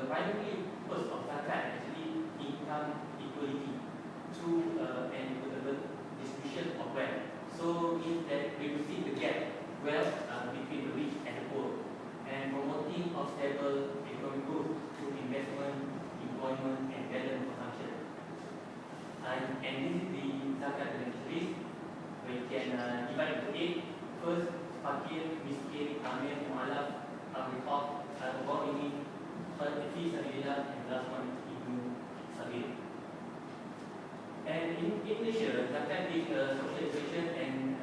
the primary purpose of zakat actually income equality through an equitable distribution of wealth. So means that reducing the gap wealth between the rich and the poor, and promoting of stable economic growth through investment, employment, and balanced consumption. And this is the zakat beneficiaries. We can divide into 8. First, fakir, miskin, amir, mu'alaf, al-riqab, al-gharimin, fi sabilillah, and the last one is ibnu sabil. And in Malaysia, zakat is a social institution and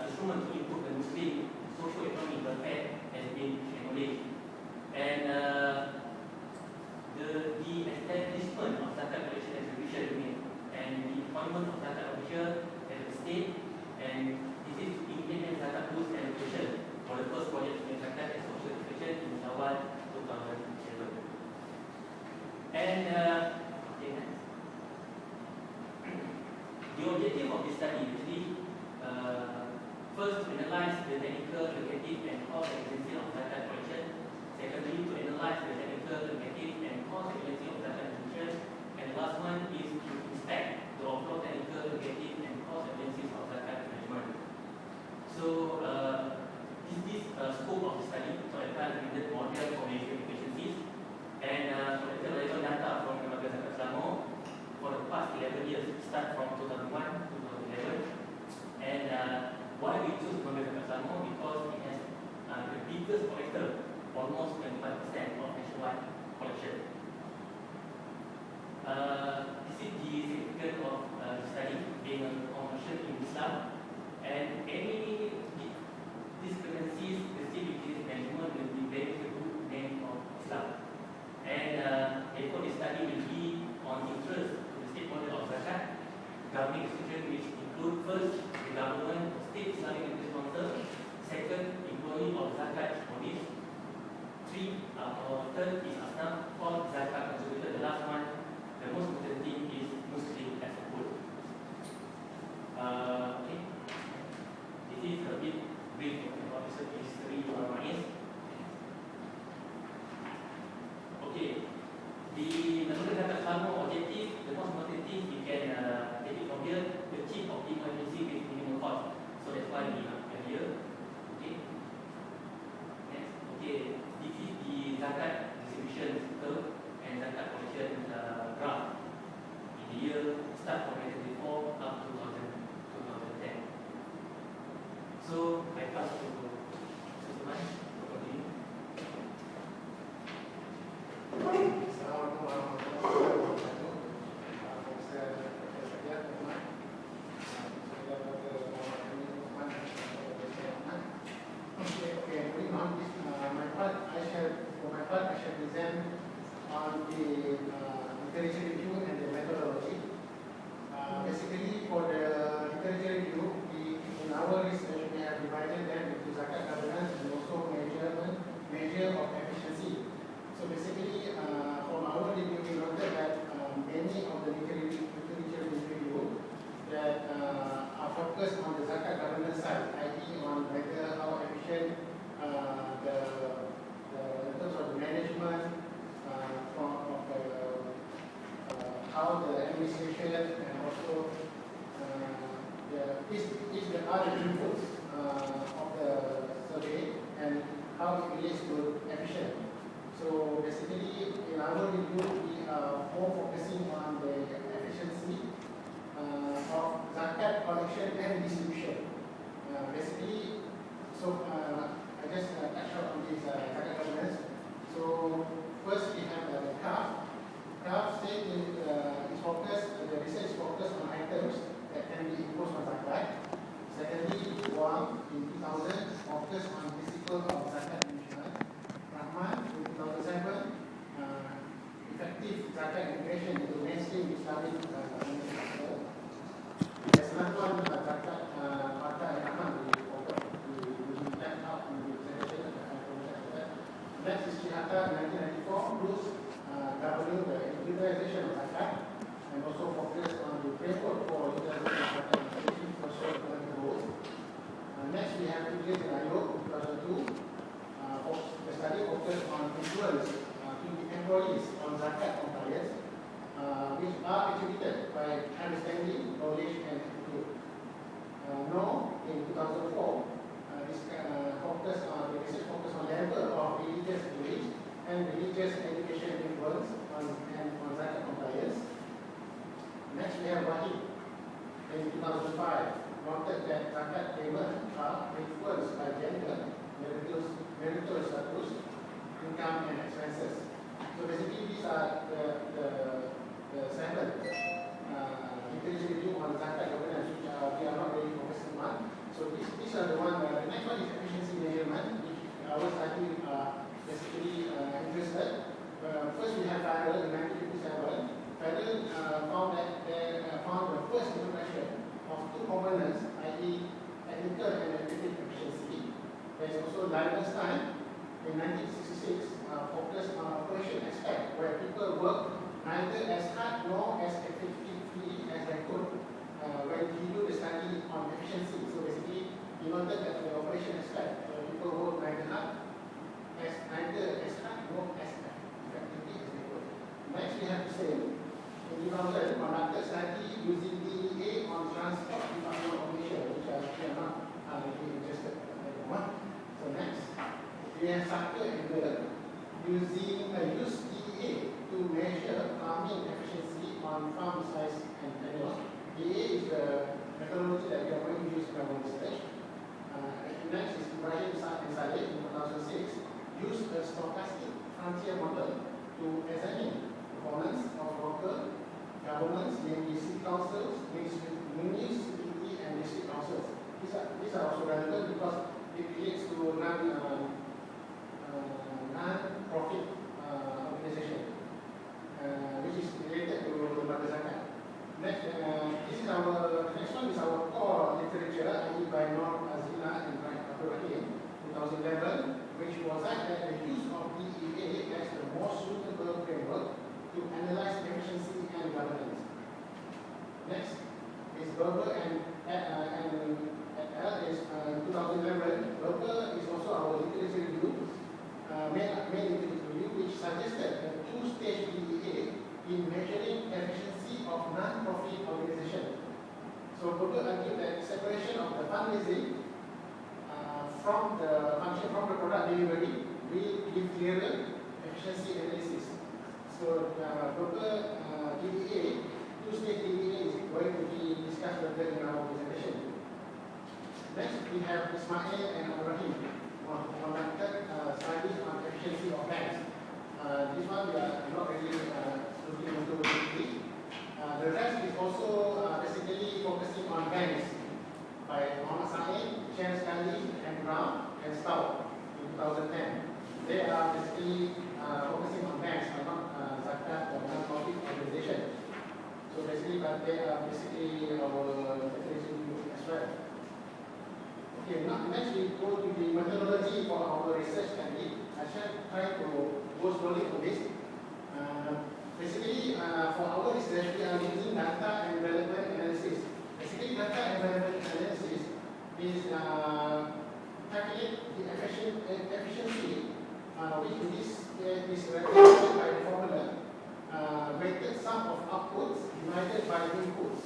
instrument to improve the Muslim socio-economic welfare has been acknowledged. And the establishment of zakat collection and distribution unit and the appointment of zakat official at the state, and this is to implement zakat rules and regulation for the first project in zakat and social institution in Shawwal 2007. And okay, next. The objective of this study is first to analyze the technical, locative, and cost efficiency of zakat collection. Secondly, to analyze the technical, locative, and cost efficiency of zakat distribution. And the last one is to inspect the overall technical, locative, and cost efficiency of zakat management. So, this scope of the study. So, I have created model for measuring efficiencies and collected relevant data from the Zakat Selangor for the past 11 years, start from 2001 to 2011. And why we choose Zakat Selangor? Because it has the biggest collector, almost 25% of nationwide collection. This is the significance of the study being a conversion in Islam, and any discrepancies received in management will be very good name of Islam. And therefore, the study will be on interest to the stakeholder of zakat, governing institutions which include first the government or state Islamic interest sponsor, second employee of zakat bodies, third is asnaf, fourth zakat contributor, the last one, the most important thing is Muslim as a whole. Okay, this is a bit brief about the history of Maiz. Okay, the Zakat Selangor objective, the most important thing we can take it from here, achieve optimal efficiency with minimum cost. So that's why we are here. Okay. Next. Okay. This is the zakat distribution curve and zakat collection graph in the year start from 1994 up to 2010. So I pass to Susuman to continue. Assalamualaikum warahmatullahi wabarakatuh. Okay, moving on. For my part, I shall present on the literature review and the methodology. Basically, for the literature review, in our research, we have divided them into zakat governance and also measure of efficiency. So basically, from our review, we noted that many of the literature review that are focused on the zakat governance side, i.e., on whether how efficient in terms of the management, how the administration and also is the other inputs of the survey and how it relates to efficient. So basically, in our review, we are more focusing on the efficiency of zakat collection and distribution. Basically, so I just touch on this zakat governance. So first we have the CAF. CAF state is focused, the research is focused on items that can be imposed on zakat. Secondly, WAM in 2000 focused on principle of zakat management. Rahman in 2007 effective zakat integration into mainstream Islamic management. There's another one zakat Fatah and Rahman we left out in the presentation. Next is Jihata 1994, Bruce governing the utilization of zakat and also focus on the framework for utilization of zakat in social economic goals. Next we have Idris and Ayub 2002. The study focused on influence to the employees on Zakat compliance, which are attributed by understanding, knowledge, and attitude. No, in 2004, this the research focus on level of religious beliefs and religious education influence on Zakat compliance. Next, we have Wahid. In 2005, noted that Zakat payments are influenced by gender, marital status, income, and expenses. So basically, these are the 7 literature review on Zakat governance, which we are not really focusing on. So these are the one. The next one is efficiency measurement, which our study basically interested. First, we have Federal in 1957. Federal found that they found the first introduction of 2 components, i.e., technical and administrative efficiency. There is also Liechtenstein in 1966, focused on operation aspect, where people work neither as hard nor as effectively as they could when he do the study on efficiency. So basically, he noted that the operation aspect, people work neither as hard nor as effectively as they could. Next, we have the same. In 2000, conducted study using DEA on transport department automation, which we are not really interested at the moment. So next, we have Zakat and use DEA to measure farming efficiency on farm size and tenure. DEA is the methodology that we are going to use in our research. Next is Ibrahim and Saleh in 2006 used a stochastic frontier model to examine performance of local governments, namely city councils, municipality, and district councils. These are also relevant because it relates to non-profit organization, which is related to lembaga zakat. Next, the next one is our core literature, i.e. by Nur Azila and Abdul Rahim, 2011, which was that the use of DEA as the most suitable framework to analyze efficiency and governance. Next is Berber and is 2011. Berber is also our literature review, main literature review, which suggested a 2-stage DEA in measuring efficiency of non-profit organization. So Berber argued that separation of the fundraising from the function from the product delivery will give clearer efficiency analysis. So Berber DEA, 2-stage DEA is going to be discussed further in our presentation. Next, we have Ismail and Ibrahim who conducted studies on efficiency of banks. This one we are not really looking into deeply. The rest is also basically focusing on banks by Muhammad Saeed, Chen Scully, and Brown, and Stout in 2010. They are basically focusing on banks, but not Zakat or non-profit organization. So basically, but they are basically our literature group as well. Okay, next we go to the methodology for our research study. I shall try to go slowly on this. Basically, for our research, we are using data and relevant analysis. Basically, data and relevant analysis is calculate the efficiency, which is represented by the formula weighted sum of outputs divided by inputs.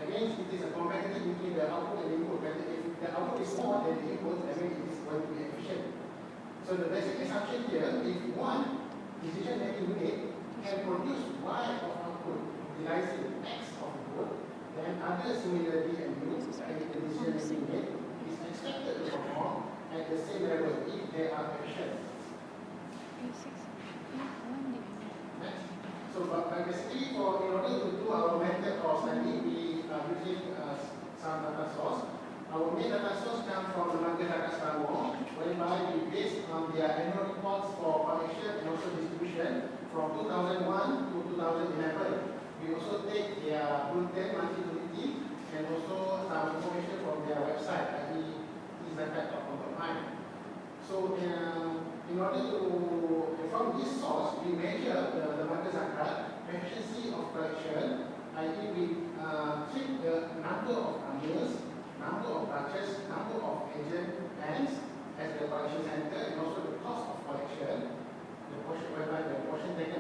Again, it is a comparative between the output and input. If the output is more than the input, that means it is going to be efficient. So the basic assumption here, if one decision-making unit can produce Y of output utilizing X of input, then other similarly and use and the decision-making unit is expected to perform at the same level if they are efficient. Next. So basically, in order to do our method of study, we are using some data source. Our main data source comes from the Lembaga Zakat Selangor, whereby we based on their annual reports for collection and also distribution from 2001 to 2011. We also take their bulletin, monthly bulletin, and also some information from their website, i.e. zakat.com.my. So in order to, from this source, we measure the Lembaga Zakat efficiency of collection, i.e. we treat the number of amils, number of branches, number of agent banks as the collection center, and also the cost of collection, the portion whereby the portion taken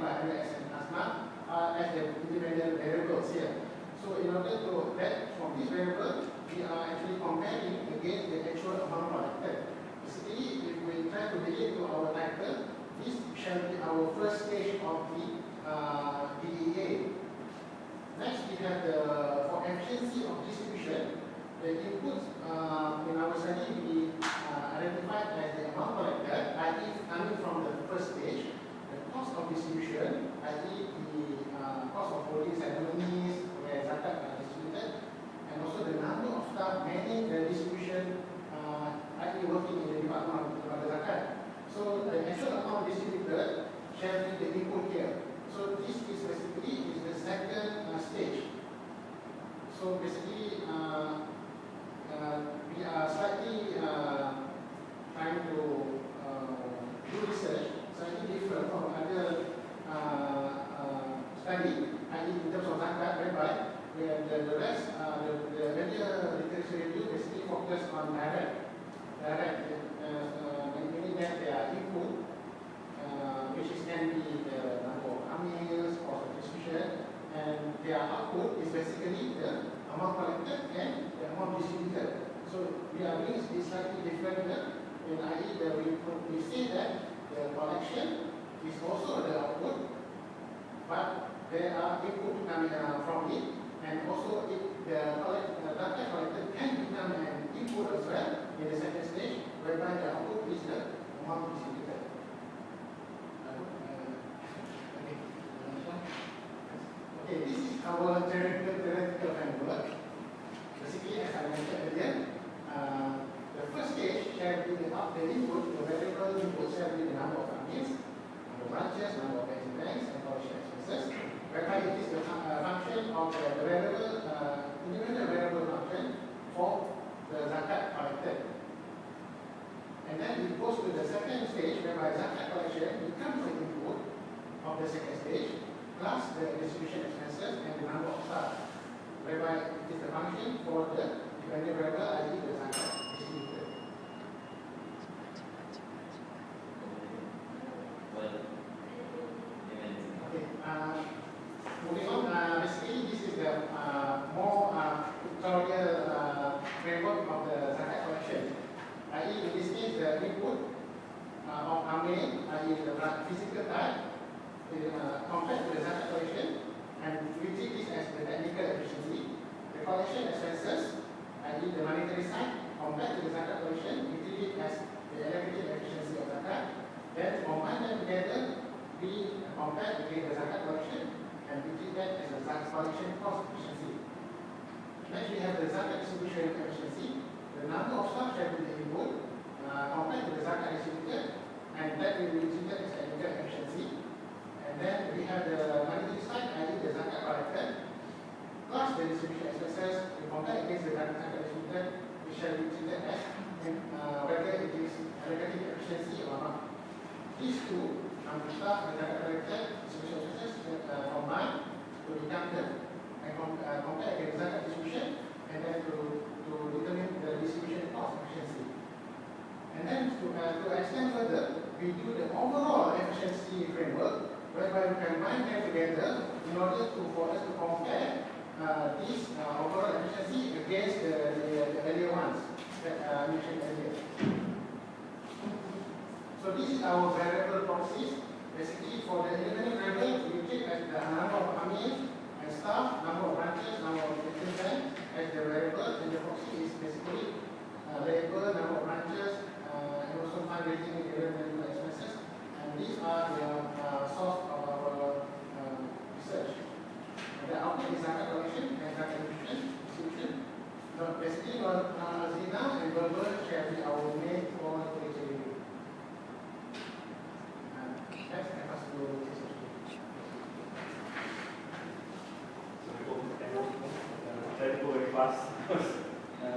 first stage of the DEA. Next, we have for efficiency of distribution, the inputs in our study we identified as the amount collected, i.e. coming from the first stage, the cost of distribution, i.e. the cost of holding ceremonies where zakat are distributed, and also the number of staff manning the distribution, i.e. working in the department of the zakat. So the actual amount distributed shall be the input here. So this is basically the second stage. So basically we are slightly trying to do research slightly different from other study, i.e. in terms of zakat, whereby where the rest, the earlier literature review basically focus on direct, meaning that they are input, which is can be the number of amils, cost of distribution, and their output is basically the amount collected and the amount distributed. So we are doing this slightly different here, and i.e. we say that the collection is also the output, but there are input coming from it, and also the data collected can become an input as well in the second stage, whereby the output is the amount distributed. Okay, this is our theoretical framework. Basically, as I mentioned earlier, the first stage shall be the input, the variable input shall be the number of amils, number of branches, number of banks, and collection expenses, whereby it is the function of the variable, independent variable function for the zakat collected. And then it goes to the second stage, whereby zakat collection becomes the input of the second stage, plus the distribution expenses and the number of staff, whereby it is the function for the dependent variable, i.e. the zakat distributed. Okay, moving on, basically this is the more pictorial framework of the zakat collection, i.e. in this case the input of amil, i.e. the physical type, compared to the zakat collection, and we treat this as the technical efficiency. The collection expenses, i.e. the monetary side, compared to the zakat collection, we treat it as the allocated efficiency of zakat. Then combine them together, we compare again the zakat collection, and we treat that as the zakat collection cost efficiency. Next, we have the zakat distribution efficiency. The number of staff shall be the input compared to the zakat distributed, and that will be treated as technical efficiency. And then we have the monetary side, i.e. the zakat collected, plus the distribution expenses. We compare against the zakat distributed, which shall be treated as whether it is allocated efficiency or not. These two, staff and zakat collected, distribution expenses combined to become the and compare against zakat distribution, and then to determine the distribution cost efficiency. And then to extend further, we do the overall efficiency framework, whereby we combine them together in order for us to compare this overall efficiency against the earlier ones that I mentioned earlier. So this is our variable proxies. Basically, for the independent variable, we take as the number of amils and staff, number of branches, number of banks as the variable, and the proxy is basically variable, number of branches, and also fundraising and variable expenses. And these are the source of our research. And the output is zakat collection and zakat distribution. So basically, Zina and Berber shall be our main for literature review. Next, I pass to Try to go very fast because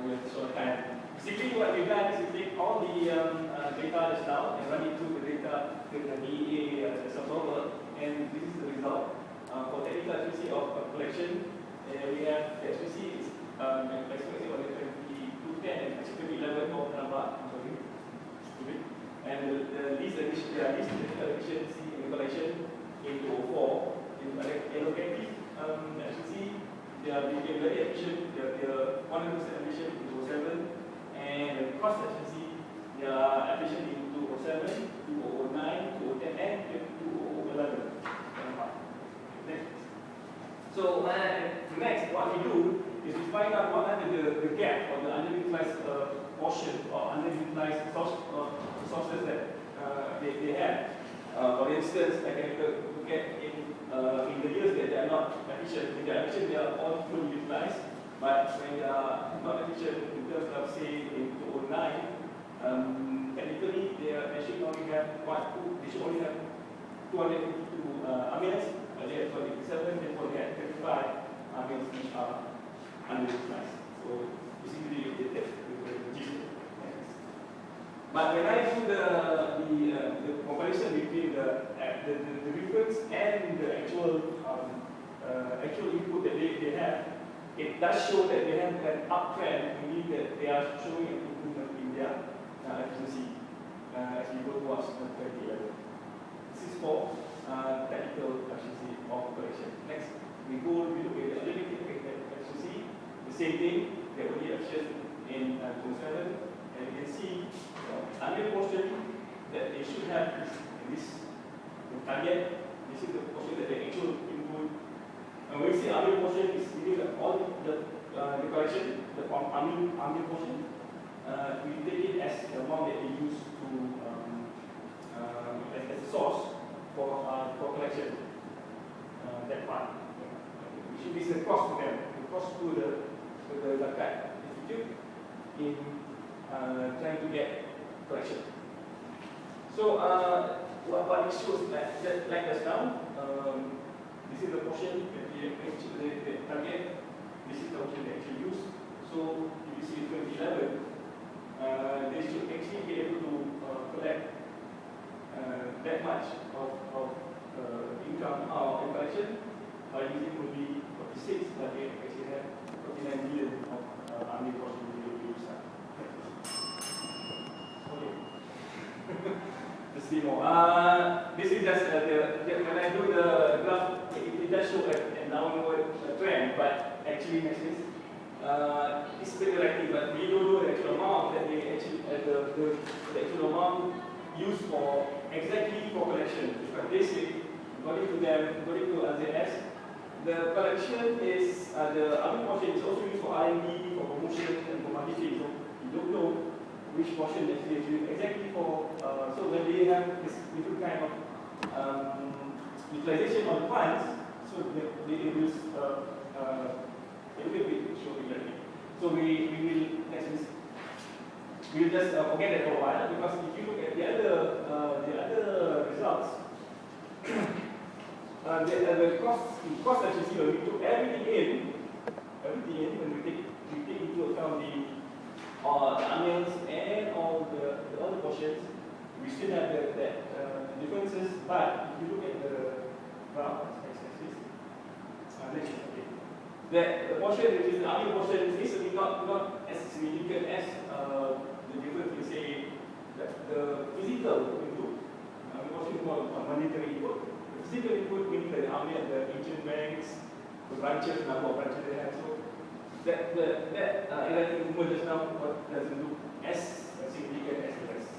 we have short time. Basically, what we've done is we take all the data just now and run it through the data with the DEA subsolver, and this is the result. For technical efficiency of collection, we have the efficiency is expected on the 2210 and expected 11 of number. And the least technical efficiency in the collection in 204 in allocative efficiency. They are very efficient. They are 100% efficient in 207, and the cost efficiency they are efficient in 207, 2009, 2010, and 2011. So next, what we do is we find out what are the gap or the underutilized portion or underutilized resources that they have. For instance, I can look at in the years that they are not efficient. When they are efficient, they are all fully utilized. But when they are not efficient, in terms of say in 2009, technically they should only have they should only have 252 amils. They have 27, therefore they have 35 amils which are underutilized. So basically that's the gist. But when I do the comparison between the difference and the actual input that they have, it does show that they have an uptrend, meaning that they are showing an improvement in their efficiency as we go towards 2011. This is for technical efficiency of collection. Next, we look at the unlimited efficiency, the same thing, they are only efficient in 2007, and you can see another portion that they should have is this target. This is the portion that they actual input. And when we see other portion is within all the collection, the amil portion, we take it as the one that they use to as a source for collection. That part. It is a cost to them, the cost to the Zakat Institute in trying to get collection. So what it shows like just now, this is the portion that they target, this is the portion they actually use. So if you see in 2011, they should actually be able to collect that much of income or collection by using only 46, but they actually have 49 million of amil portion to use. Okay. Let's see more. This is just when I do the graph, it does show a downward trend, but actually next is it's speculative, but we don't know the actual amount that they actually the actual amount used for exactly for collection. Because they say, according to RZS, the collection is the amil portion is also used for R&D, for promotion, and for marketing. So you don't know which portion that they use exactly for. So when they have this different kind of utilization of the funds, so they use it will be shown clearly. So we will just forget that for a while, because if you look at the other results, the cost efficiency, when we took everything in when we take into account the amils and all the other portions, we still have the differences. But if you look at the graph, the portion which is the amil portion is not as significant as the difference we say that the physical input. The portion is more monetary input. The physical input meaning the amil, the ancient banks, the branches, number of branches they have. So that electric movement just now doesn't look as significant as the rest.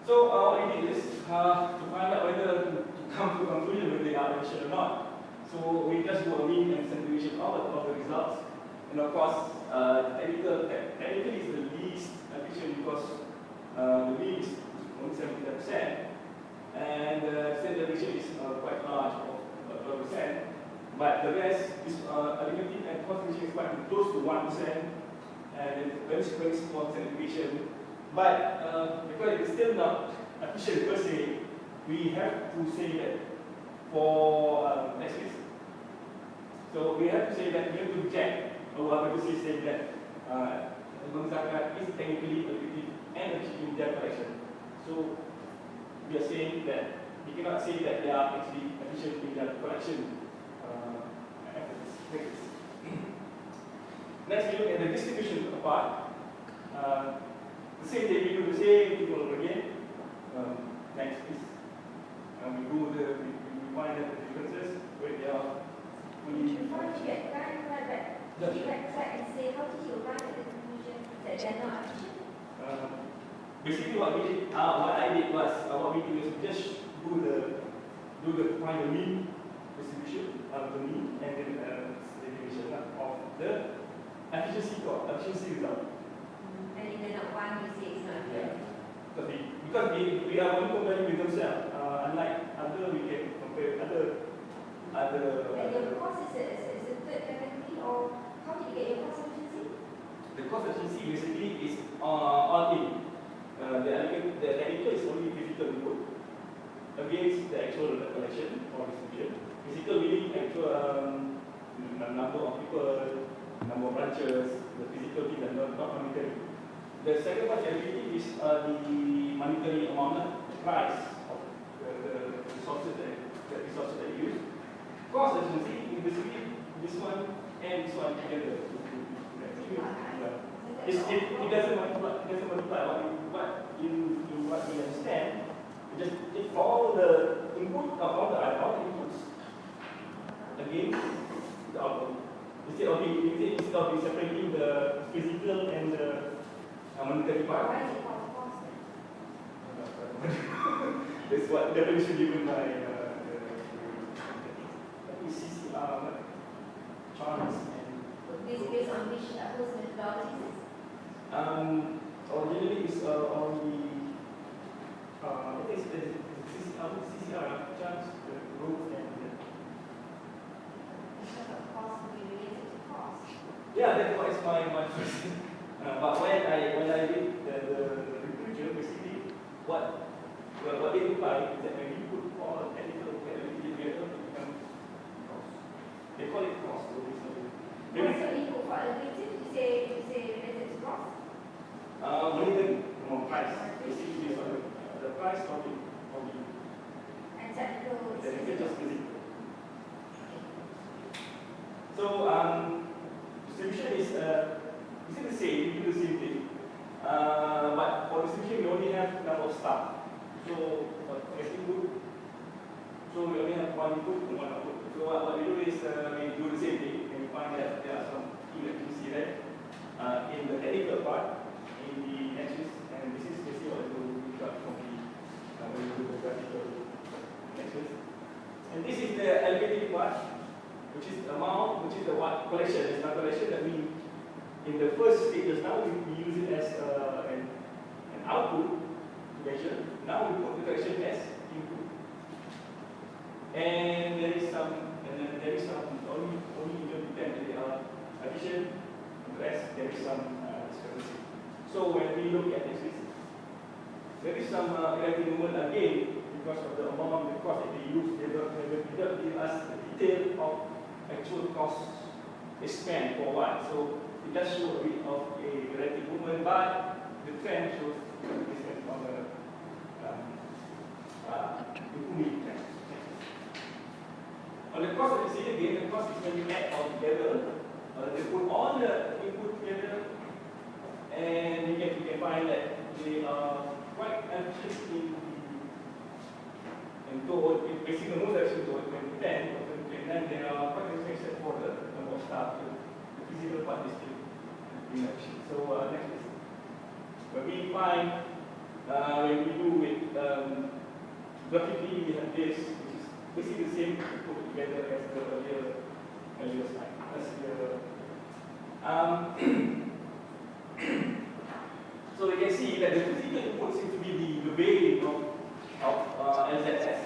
So what we did is to find out whether to come to a conclusion whether they are efficient or not. So we just do a mean and standard deviation of the results. And of course, technically is the least efficient because the mean is only 70%, and the standard deviation is quite large, of 12%. But the rest is limited, and cost deviation is quite close to 1%, and it's very small standard deviation. But because it is still not efficient per se, we have to say that for next week. So we have to say that we have to check our hypothesis saying that Zakat is technically effective and efficient in their collection. So we are saying that we cannot say that they are actually efficient in their collection efforts. Next, we look at the distribution part. The same thing, we do the same thing over again. Next, please. We find out the differences where they are. Before you get that, did you try and say how did you arrive at the conclusion that they are not efficient? Basically, what I did was we just do the find the mean distribution of the mean and then distribution of the efficiency result. And if they're not one, you say it's not fair. Because we are only comparing with themselves, unlike other, we can compare other. And your cost is a third category, or how did you get your cost efficiency? The cost efficiency basically is all in. The technical is only physical input against the actual collection or distribution. Physical meaning actual number of people, number of branches, the physical thing and not monetary. The second part ability is the monetary amount, the price of the resources that you use. Cost efficiency is basically this one and this one together. It doesn't multiply what you understand. You just take all the input, all the inputs against the output. Instead of separating the physical and the monetary part. Why is it called cost? That's what definition given by CCR, Charles and. This based on which whose methodologies? Originally it's on the CCR, Charles, the group and Cost will be related to cost. yeah, that was my first. But when I read the literature, basically what they imply is that when you put all technical capability together, it becomes cost. They call it cost. What's the input for elevated? You say related to cost? Monetary price. Basically based on the price of the And technical is just physical. So distribution is the same, you do the same thing. But for distribution we only have number of staff. So so we only have one input and one output. So what we do is we do the same thing and we find that there are some inefficiency there in the technical part, in the axis, and this is basically what we got from when we do the graphical axis. And this is the allocated part, which is the amount, which is the what collection. It's not collection that we, in the first stages now, we use it as an output to measure. Now we put the collection as input. And there is some only depend they are efficient, and the rest there is some discrepancy. So when we look at this, there is some relative movement again because of the amount of the cost that they use. They don't give us the detail of actual costs they spend for what. So it does show a bit of a relative movement, but the trend shows this is on the trend. On the cost of the city, again, the cost is when you add all together. They put all the input together, and you can find that they are quite efficient in basically the most efficient toward 2010 or 2029. They are quite efficient for the number of staff. The physical part is still inefficient. So next is when we find when we do with graphically we have this, which is basically the same put together as the earlier slide. So we can see that the physical input seems to be the variant of LZS.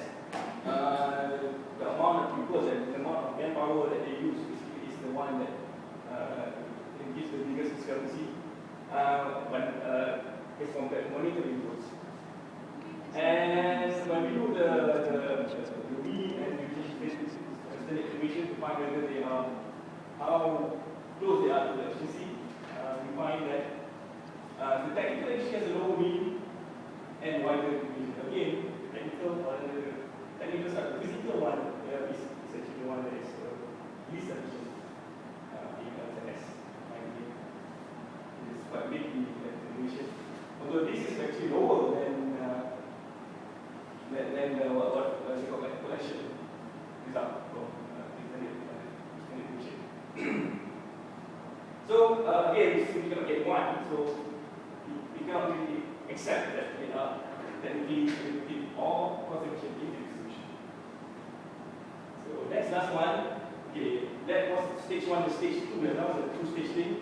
The amount of people, the amount of manpower that they use is the one that gives the biggest discrepancy when as compared to monetary inputs. And when we do the mean and standard deviation to find whether they are how close they are to the efficiency, we find that the technical efficiency has a lower mean and wider mean. Again, the technical side, the physical one is actually the one that is least efficient in LTS. It is quite big in the deviation. Although this is actually lower than what they call like collection result from standard deviation. So again, we cannot get one, so we cannot really accept that they are technically relative or cost efficient in the distribution. So that's next last one. Okay, that was stage 1 and stage 2. We are now the 2-stage thing.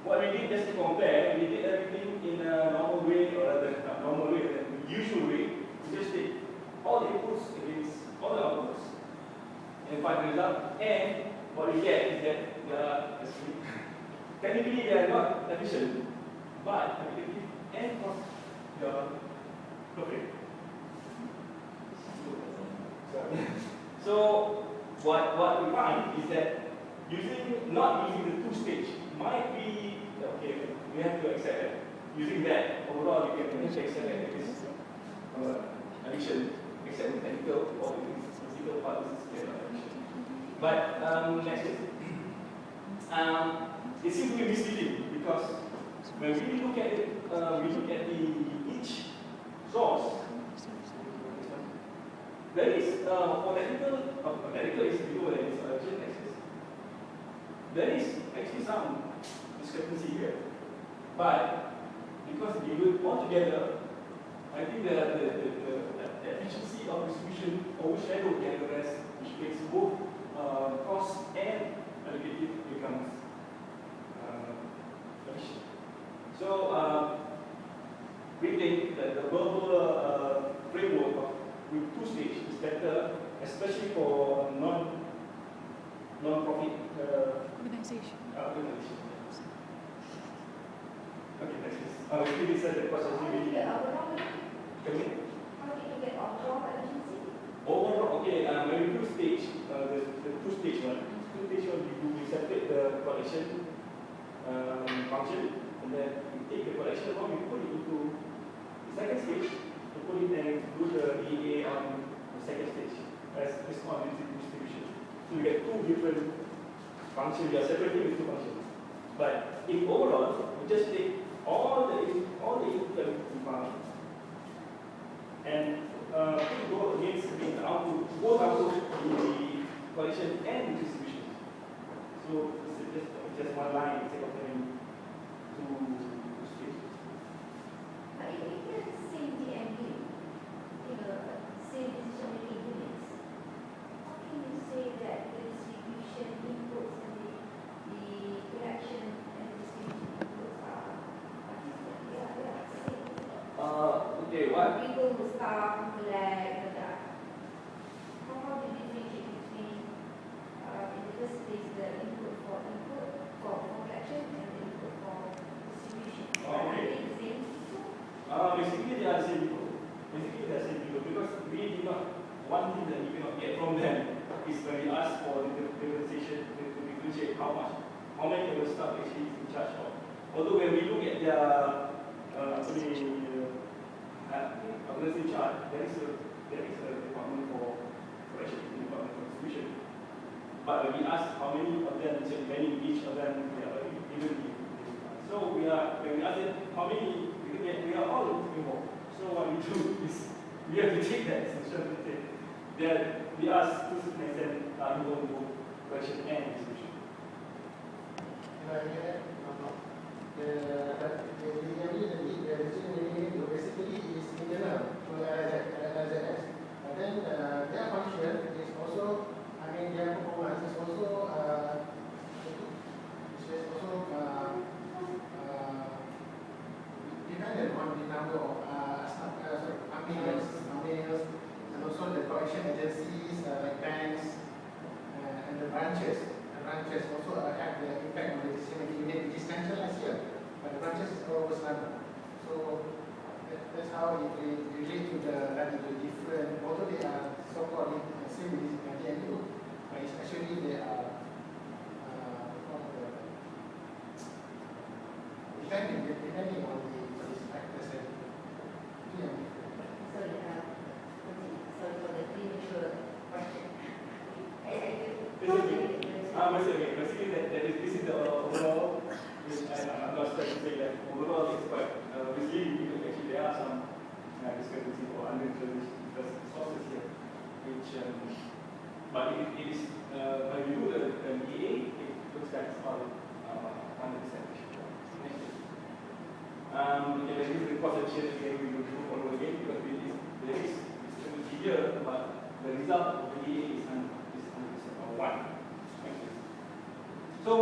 What we did, just to compare, we did everything in a normal way, or the normal way, the usual way. We just take all the inputs against all the outputs and find the result. And what we get is that they are technically they are not efficient, but effective and cost they are perfect. So what we find is that not using the 2-stage might be okay. We have to accept that. Using that overall, you can accept that it is addition, except the technical or the physical part is addition. But next is it seems to be misleading because when we look at it, we look at each source. There is for technical is below there is urgent access. There is actually some discrepancy here, but because we look all together, I think the efficiency of distribution overshadowed the rest, which makes both cost and allocative becomes efficient. So we think that the verbal framework with 2-stage is better, especially for non-profit organization. Okay, next is. We did say that was actually overall, okay, when we do stage, the 2-stage one, we separate the collection function, and then we take the collection one, we put it into the second stage, to put it and do the EA on the second stage as discounted distribution. So we get 2 different functions, we are separating the 2 functions. But in overall, we just take all the input that we found and go against the output, both output in the collection and the distribution. So it's just one line instead of having 2 stages. But if we get the same DMD, same decision-making units, how can you say that the distribution inputs and the collection and distribution inputs are different? They are the same. Okay, what? People who start, collect, how do you differentiate between, in the first place, the input for collection and the input for distribution? Are they the same people? Basically, they are the same people. Because we do not, one thing that we cannot get from them is when we ask for the differentiation, to differentiate how many of the staff actually is in charge of. Although when we look at their organization chart, there is a department for collection, department for distribution. But when we ask how many of them, each of them, they are evenly. So when we ask them how many, we are all involved. So what we do is we have to take that assumption and say that we ask to a certain extent involved in both collection and distribution. The basically is internal to LZS. But then their function is also, their performance is also dependent on the number of amils, and also the collection agencies like banks and the branches. The branches also have the impact on the decision-making unit, which is centralized here, but the branches is always run. So that's how it relates to the different, although they are so-called same with DMU, but it's actually they are depending on these factors. Sorry for the premature question. Basically this is the overall, I'm not trying to say that overall it's quite misleading because actually there are some discrepancy or under-interpreted sources here, which, but it is, when you do the EA, it looks like it's all 100%. Okay, let's use the concentration again, we will do all over again because there is discrepancy here, but the result of the EA is 100%. one. So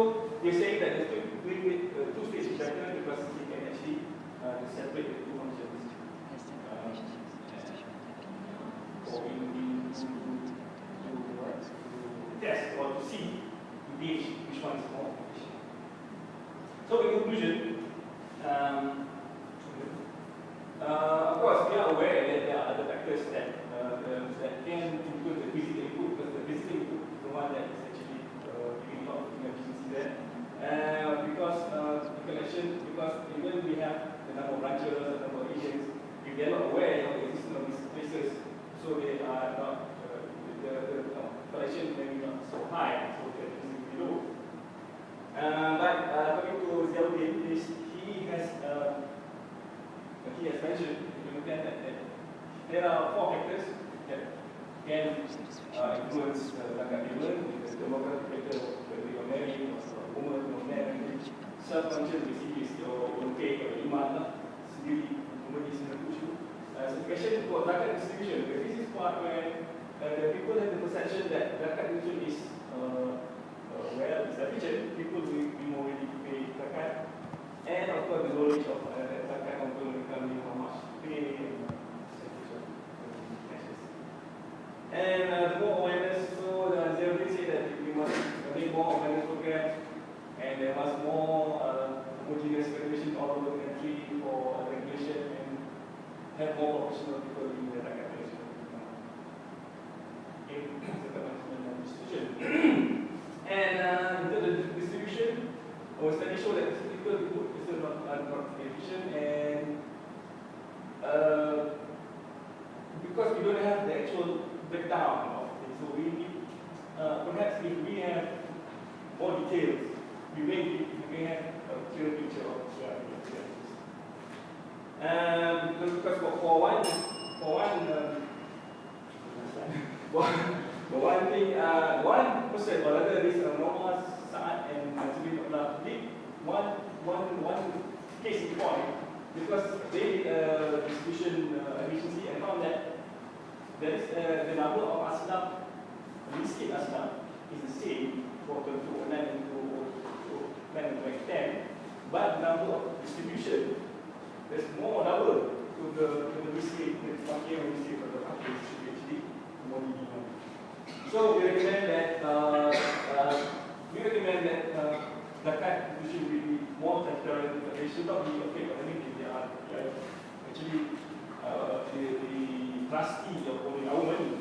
we're saying that the two states is better because we can actually separate the two functions. Or to test or to see, to gauge which one is more efficient. So in conclusion, of course, we are aware that there are other factors that can include the physical input, because the physical input is the one that is actually giving a lot of efficiency there. Because even we have the number of branches, the number of agents, if they are not aware of the existence of these places, so they are not, the collection may be not so high, so the efficiency will be low. But according to Zeldin, he has mentioned, if you look at that, there are 4 factors that can influence zakat payment. The demographic factor, whether you're married or a woman or married, self-function basically is your faith or iman sendiri, kemudian sendiri issue. So the question for zakat distribution, this is part where the people have the perception that zakat distribution is well, it's efficient, people will be more ready to pay zakat, and of course the knowledge of zakat control income, how much to pay, and the more awareness. So they already say that we must make more awareness programs, and there must more homogeneous regulation all over the country for regulation, and have more professional people in the zakat collection in zakat management and distribution. And in terms of distribution, our study show that physical input is not efficient, and because we don't have the actual breakdown of it, so we need, perhaps if we have more details, we may have a clearer picture of because for one thing, one person, or rather this normal saat and Suri did one case in point, because they did distribution efficiency and found that there is the number of asnaf, miskin asnaf, is the same for 2009 and 2010, but the number of distribution, there's more double to the miskin, the fakir and miskin for the fakir should be actually more minimum. So we recommend that zakat should be more transparent. They should not be afraid of anything. They are actually the trustee of owning our money.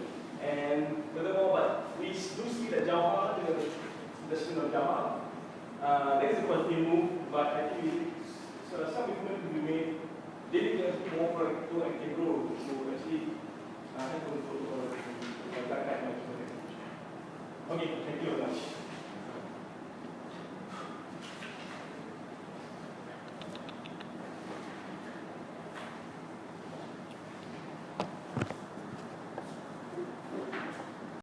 And furthermore, but we do see that Jawhar, the suggestion of Jawhar, there is a positive move, but I think some improvement will be made. They need to have more proactive role to actually have a